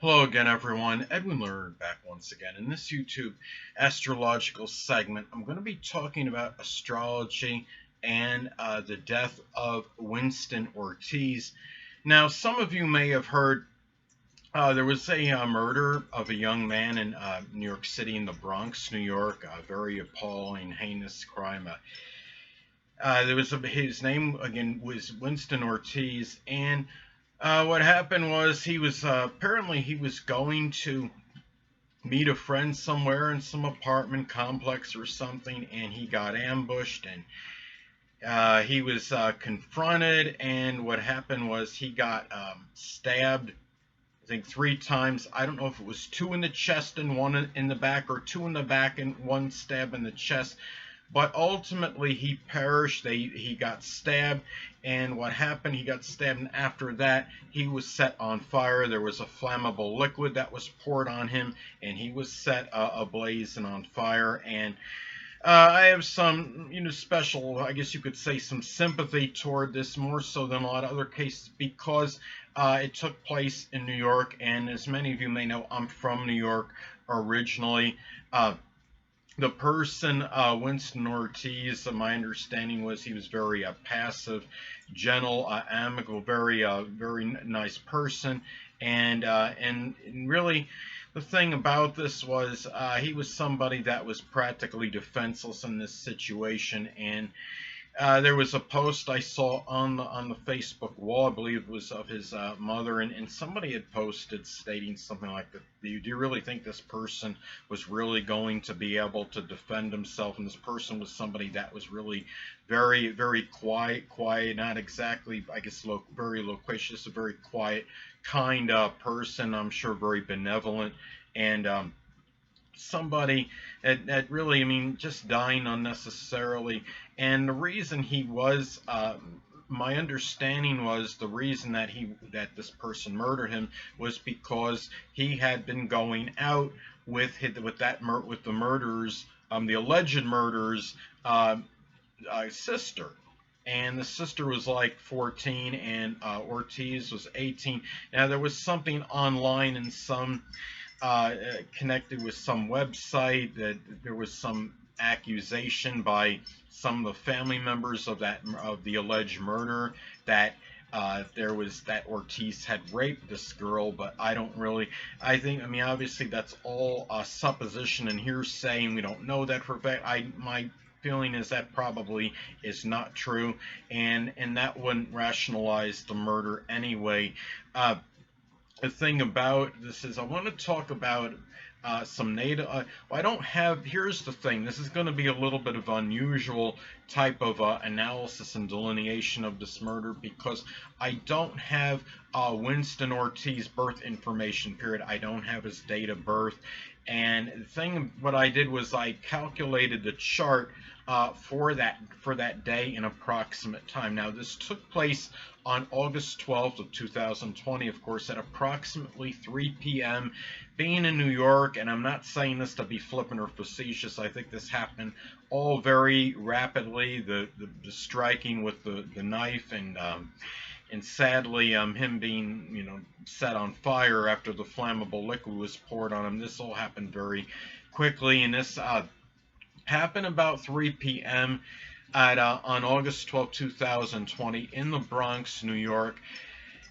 Hello again, everyone. Edwin Learnard back once again. In this YouTube astrological segment, I'm going to be talking about astrology and the death of Winston Ortiz. Now, some of you may have heard there was a murder of a young man in New York City, in the Bronx, New York. A very appalling, heinous crime. His name again was Winston Ortiz, and what happened was he was going to meet a friend somewhere in some apartment complex or something, and he got ambushed, and he was confronted. And what happened was he got stabbed, I think 3 times. I don't know if it was 2 in the chest and 1 in the back, or 2 in the back and 1 stab in the chest. But ultimately, he perished. He got stabbed, and what happened? He got stabbed, and after that, he was set on fire. There was a flammable liquid that was poured on him, and he was set ablaze and on fire. And I have some, special, I guess you could say, some sympathy toward this, more so than a lot of other cases, because it took place in New York, and as many of you may know, I'm from New York originally. The person, Winston Ortiz, my understanding was he was very passive, gentle, amicable, very nice person, and really, the thing about this was he was somebody that was practically defenseless in this situation. And there was a post I saw on the Facebook wall, I believe it was of his mother, and somebody had posted stating something like that. Do you really think this person was really going to be able to defend himself? And this person was somebody that was really very quiet, not exactly, I guess, very loquacious, a very quiet kind of person. I'm sure very benevolent, and somebody that really, I mean, just dying unnecessarily. And the reason he was, my understanding was, the reason that this person murdered him was because he had been going out with the murderers, the alleged murderers, sister. And the sister was like 14, and Ortiz was 18. Now, there was something online and some connected with some website that there was some accusation by some of the family members of the alleged murder that that Ortiz had raped this girl. But I mean, obviously that's all supposition and hearsay, and we don't know that for a fact. My feeling is that probably is not true, and that wouldn't rationalize the murder anyway. The thing about this is I want to talk about some native. I don't have. Here's the thing. This is going to be a little bit of unusual type of analysis and delineation of this murder, because I don't have Winston Ortiz birth information. Period. I don't have his date of birth. And the thing, what I did was I calculated the chart for that day in approximate time. Now, this took place on August 12th of 2020, of course, at approximately 3 p.m. Being in New York, and I'm not saying this to be flippant or facetious, I think this happened all very rapidly. The striking with the knife, and sadly, him being, set on fire after the flammable liquid was poured on him. This all happened very quickly, and this happened about 3 p.m. On August 12, 2020, in the Bronx, New York.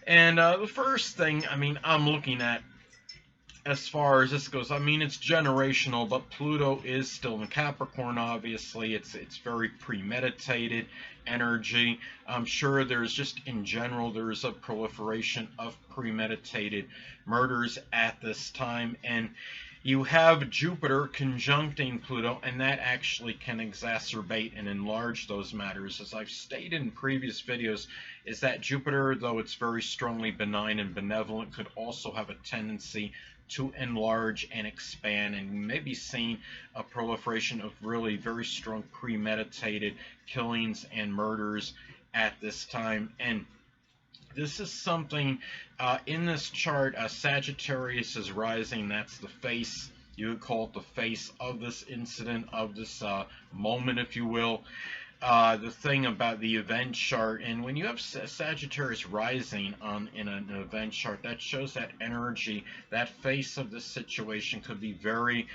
And the first thing, I mean, I'm looking at, as far as this goes, I mean, it's generational, but Pluto is still in Capricorn, obviously. It's very premeditated energy. I'm sure there's just, in general, there's a proliferation of premeditated murders at this time. And you have Jupiter conjuncting Pluto, and that actually can exacerbate and enlarge those matters. As I've stated in previous videos, is that Jupiter, though it's very strongly benign and benevolent, could also have a tendency to enlarge and expand, and maybe seeing a proliferation of really very strong premeditated killings and murders at this time. And this is something in this chart. Sagittarius is rising. That's the face. You would call it the face of this incident, of this moment, if you will. the thing about the event chart, and when you have Sagittarius rising on in an event chart, that shows that energy, that face of the situation could be very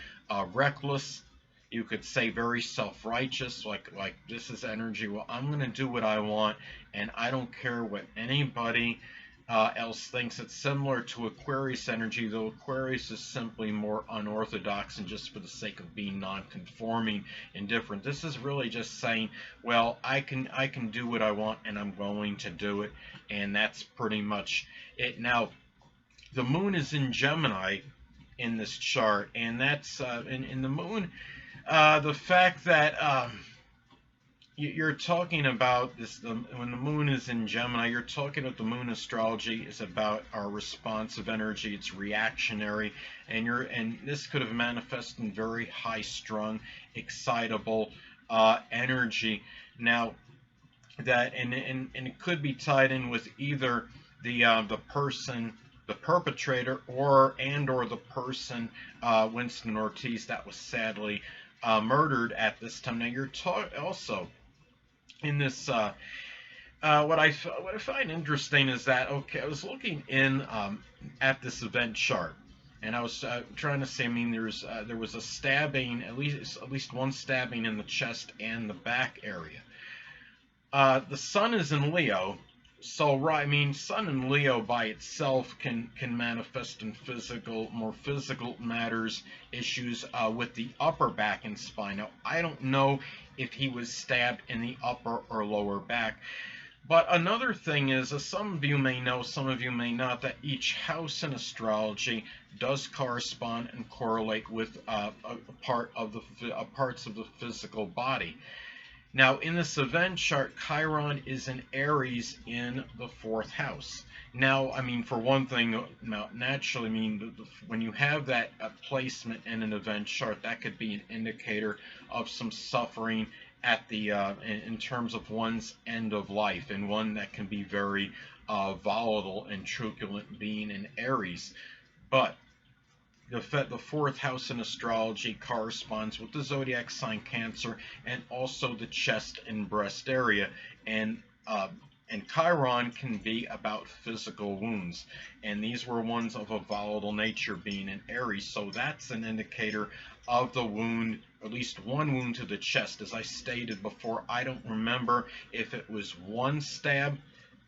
reckless. You could say very self-righteous, like this is energy. Well, I'm gonna do what I want, and I don't care what anybody else thinks. It's similar to Aquarius energy, though Aquarius is simply more unorthodox and just for the sake of being non-conforming and different. This is really just saying, well, I can do what I want, and I'm going to do it, and that's pretty much it. Now, the moon is in Gemini in this chart, and that's in the moon. The fact that you're talking about this, when the moon is in Gemini, you're talking about the moon astrology is about our responsive energy. It's reactionary, and this could have manifested in very high-strung, excitable energy. Now, that and it could be tied in with either the person, the perpetrator, or the person, Winston Ortiz, that was sadly murdered at this time. Now, you're also in this. What I find interesting is that, okay, I was looking in at this event chart, and I was trying to say, I mean, there was a stabbing, at least one stabbing in the chest and the back area. The sun is in Leo, so right, I mean, sun in Leo by itself can manifest in more physical matters, issues with the upper back and spine. Now, I don't know if he was stabbed in the upper or lower back. But another thing is, as some of you may know, some of you may not, that each house in astrology does correspond and correlate with parts of the physical body. Now, in this event chart, Chiron is in Aries in the 4th house. Now, I mean, for one thing, naturally, I mean, when you have that placement in an event chart, that could be an indicator of some suffering at the in terms of one's end of life, and one that can be very volatile and truculent, being in Aries. But the 4th house in astrology corresponds with the zodiac sign Cancer, and also the chest and breast area, and Chiron can be about physical wounds, and these were ones of a volatile nature, being in Aries. So that's an indicator of the wound, at least one wound to the chest. As I stated before, I don't remember if it was one stab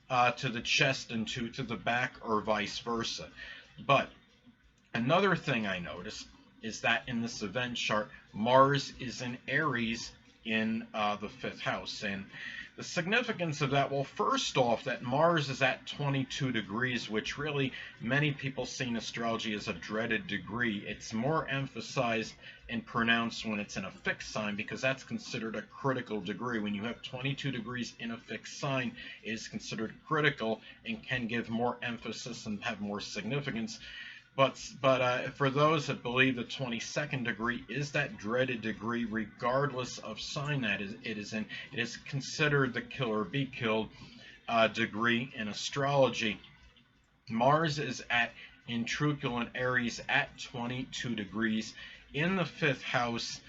to the chest and two to the back, or vice versa. But another thing I noticed is that in this event chart, Mars is in Aries in the 5th house. And the significance of that, well, first off, that Mars is at 22 degrees, which really many people see in astrology as a dreaded degree. It's more emphasized and pronounced when it's in a fixed sign, because that's considered a critical degree. When you have 22 degrees in a fixed sign, it is considered critical and can give more emphasis and have more significance. But for those that believe the 22nd degree is that dreaded degree, regardless of sign that it is in, it is considered the kill or be killed degree in astrology. Mars is in truculent Aries at 22 degrees in the 5th house.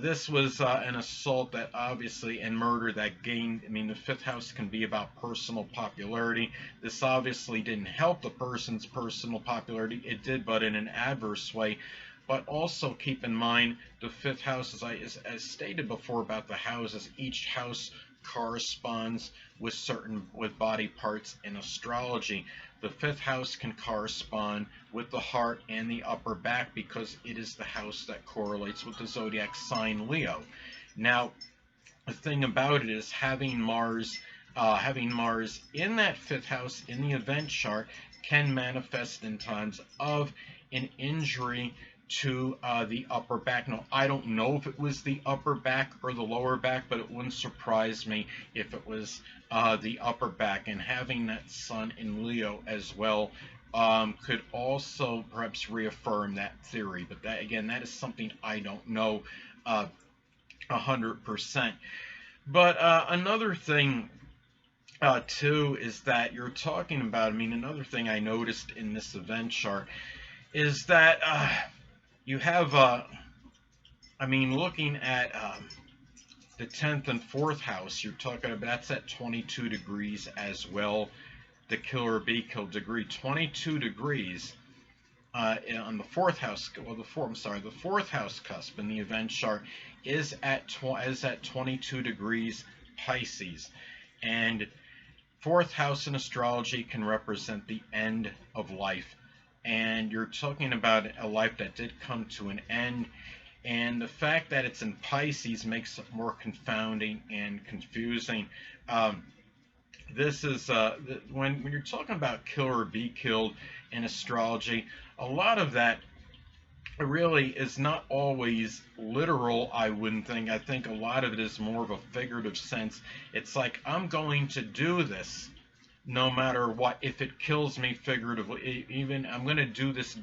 This was an assault that obviously, and murder that gained, I mean, the 5th house can be about personal popularity. This obviously didn't help the person's personal popularity. It did, but in an adverse way. But also keep in mind, the 5th house, as stated before about the houses, each house corresponds with body parts in astrology. The 5th house can correspond with the heart and the upper back, because it is the house that correlates with the zodiac sign Leo. Now, the thing about it is, having Mars in that 5th house in the event chart can manifest in times of an injury to the upper back. Now, I don't know if it was the upper back or the lower back, but it wouldn't surprise me if it was the upper back. And having that sun in Leo as well could also perhaps reaffirm that theory. But that, again, that is something I don't know 100%. But another thing too is that you're talking about, I mean, another thing I noticed in this event chart is that you have, I mean, looking at The 10th and 4th house, you're talking about, that's at 22 degrees as well. The kill or be killed degree, 22 degrees on the fourth house. Well, the fourth house cusp in the event chart is at 22 degrees Pisces, and fourth house in astrology can represent the end of life. And you're talking about a life that did come to an end. And the fact that it's in Pisces makes it more confounding and confusing. This is when you're talking about kill or be killed in astrology, a lot of that really is not always literal, I wouldn't think. I think a lot of it is more of a figurative sense. It's like, I'm going to do this no matter what. If it kills me figuratively, even I'm going to do this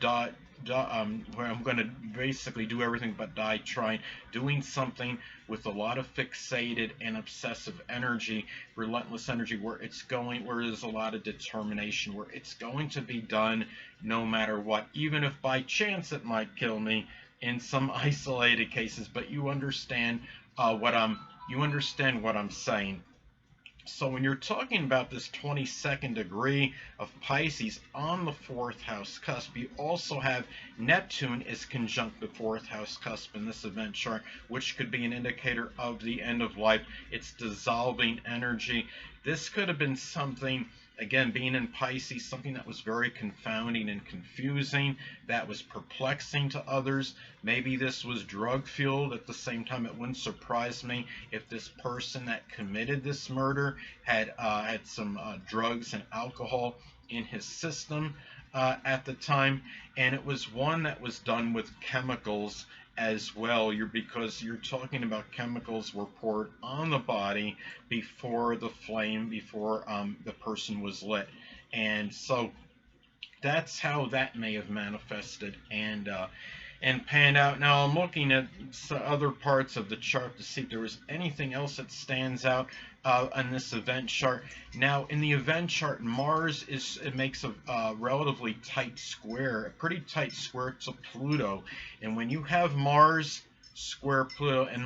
where I'm going to basically do everything but die trying, doing something with a lot of fixated and obsessive energy, relentless energy, where there's a lot of determination, where it's going to be done no matter what, even if by chance it might kill me in some isolated cases. But you understand what I'm saying. So when you're talking about this 22nd degree of Pisces on the fourth house cusp, you also have Neptune is conjunct the fourth house cusp in this event chart, which could be an indicator of the end of life. It's dissolving energy. This could have been something, again, being in Pisces, something that was very confounding and confusing, that was perplexing to others. Maybe this was drug fueled. At the same time, it wouldn't surprise me if this person that committed this murder had some drugs and alcohol in his system at the time, and it was one that was done with chemicals as well. Because you're talking about chemicals were poured on the body before the person was lit, and so that's how that may have manifested and panned out. Now I'm looking at other parts of the chart to see if there was anything else that stands out on this event chart. Now in the event chart, Mars makes a relatively tight square, a pretty tight square to Pluto, and when you have Mars square Pluto, and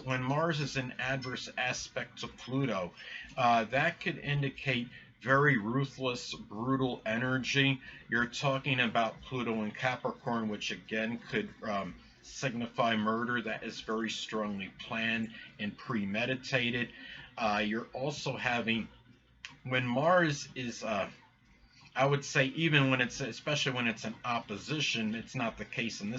when Mars is in adverse aspect to Pluto, that could indicate very ruthless, brutal energy. You're talking about Pluto in Capricorn, which again could signify murder that is very strongly planned and premeditated. You're also having, when Mars is I would say, even when especially when it's in opposition, it's not the case in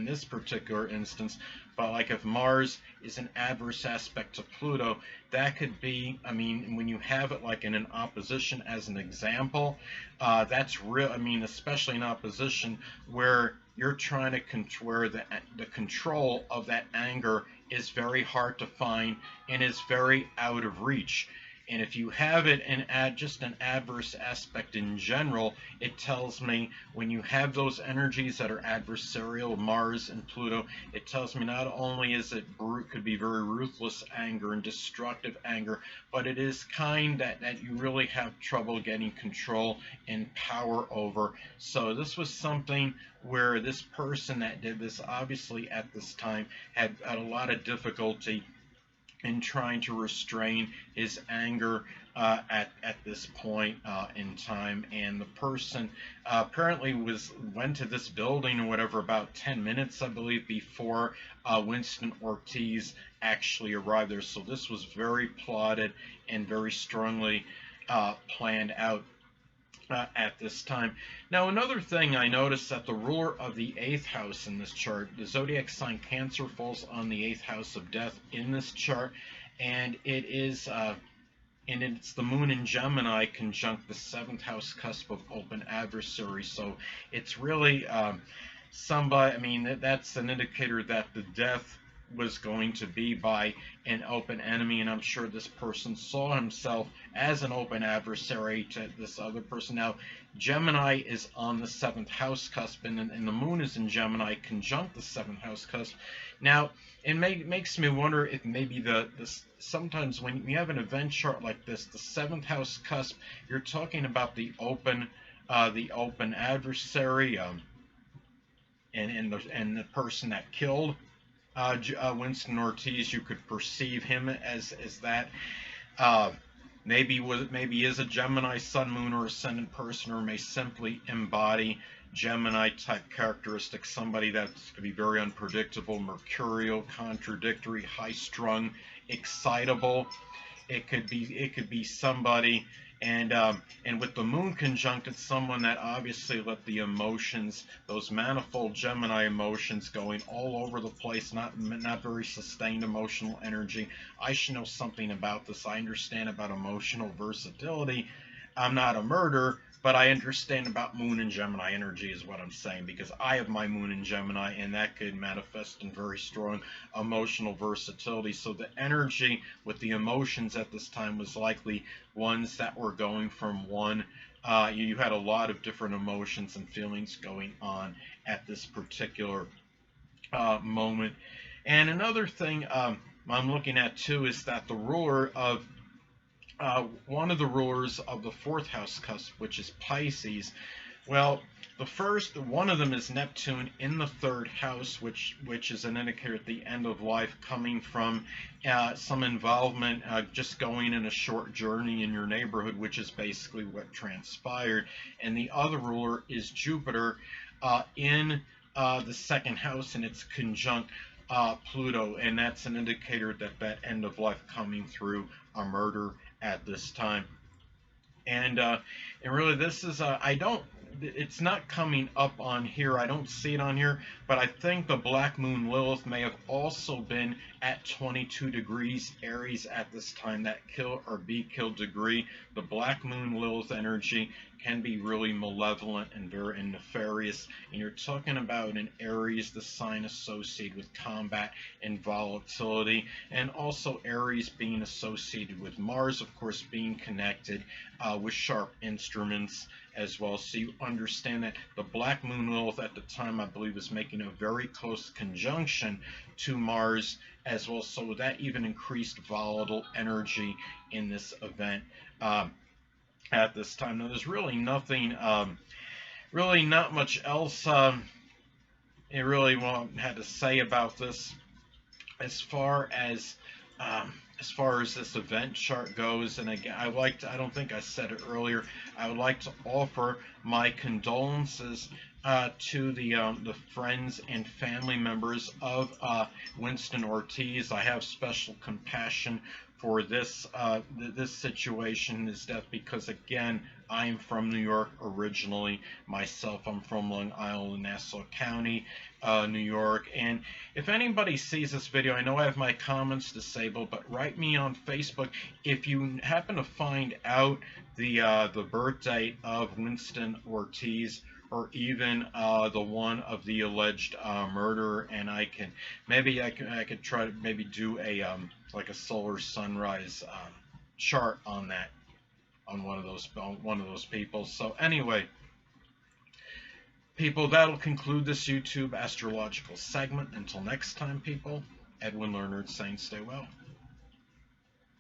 this particular instance. But like if Mars is an adverse aspect to Pluto, that could be, I mean, when you have it like in an opposition as an example, that's real. I mean, especially in opposition where you're trying to where the control of that anger is very hard to find and is very out of reach. And if you have it in just an adverse aspect in general, it tells me when you have those energies that are adversarial, Mars and Pluto, it tells me not only is it could be very ruthless anger and destructive anger, but it is kind that you really have trouble getting control and power over. So this was something where this person that did this, obviously at this time, had a lot of difficulty in trying to restrain his anger at this point in time. And the person apparently went to this building or whatever about 10 minutes, I believe, before Winston Ortiz actually arrived there. So this was very plotted and very strongly planned out at this time. Now, another thing I noticed, that the ruler of the 8th house in this chart, the zodiac sign Cancer, falls on the 8th house of death in this chart, and it's the moon in Gemini conjunct the 7th house cusp of open adversary. So it's really somebody, I mean, that's an indicator that the death was going to be by an open enemy, and I'm sure this person saw himself as an open adversary to this other person. Now, Gemini is on the 7th house cusp, and the moon is in Gemini conjunct the 7th house cusp. Now, it makes me wonder if maybe sometimes when you have an event chart like this, the 7th house cusp, you're talking about the open adversary, and the person that killed Winston Ortiz, you could perceive him as that. Uh, maybe is a Gemini Sun, Moon, or Ascendant person, or may simply embody Gemini type characteristics. Somebody that's going to be very unpredictable, mercurial, contradictory, high strung, excitable. It could be somebody, and with the moon conjunct, it's someone that obviously let the emotions, those manifold Gemini emotions, going all over the place, not very sustained emotional energy. I should know something about this. I understand about emotional versatility. I'm not a murderer, but I understand about moon and Gemini energy is what I'm saying, because I have my moon in Gemini, and that could manifest in very strong emotional versatility. So the energy with the emotions at this time was likely ones that were going from one. You had a lot of different emotions and feelings going on at this particular moment. And another thing I'm looking at too is that the ruler of one of the rulers of the fourth house cusp, which is Pisces. Well, the first one of them is Neptune in the third house, which is an indicator at the end of life, coming from some involvement, just going in a short journey in your neighborhood, which is basically what transpired. And the other ruler is Jupiter in the second house, and it's conjunct Pluto, and that's an indicator that end of life coming through a murder at this time. And really, this is I don't. It's not coming up on here. I don't see it on here, but I think the Black Moon Lilith may have also been at 22 degrees Aries at this time. That kill or be killed degree. The Black Moon Lilith energy can be really malevolent and very nefarious. And you're talking about an Aries, the sign associated with combat and volatility, and also Aries being associated with Mars, of course, being connected with sharp instruments as well. So you understand that the Black Moon Lilith at the time, I believe, was making a very close conjunction to Mars as well. So that even increased volatile energy in this event at this time. Now, there's really nothing, really not much else it really had to say about this as far as this event chart goes. And again, I don't think I said it earlier, I would like to offer my condolences to the friends and family members of Winston Ortiz. I have special compassion for this situation, his death, because again, I am from New York originally. Myself, I'm from Long Island, Nassau County, New York. And if anybody sees this video, I know I have my comments disabled, but write me on Facebook if you happen to find out the birth date of Winston Ortiz, or even the one of the alleged murderer, and I could try to maybe do a like a solar sunrise chart on that, on one of those people. So anyway, people, that'll conclude this YouTube astrological segment. Until next time, people, Edwin Learnard saying stay well.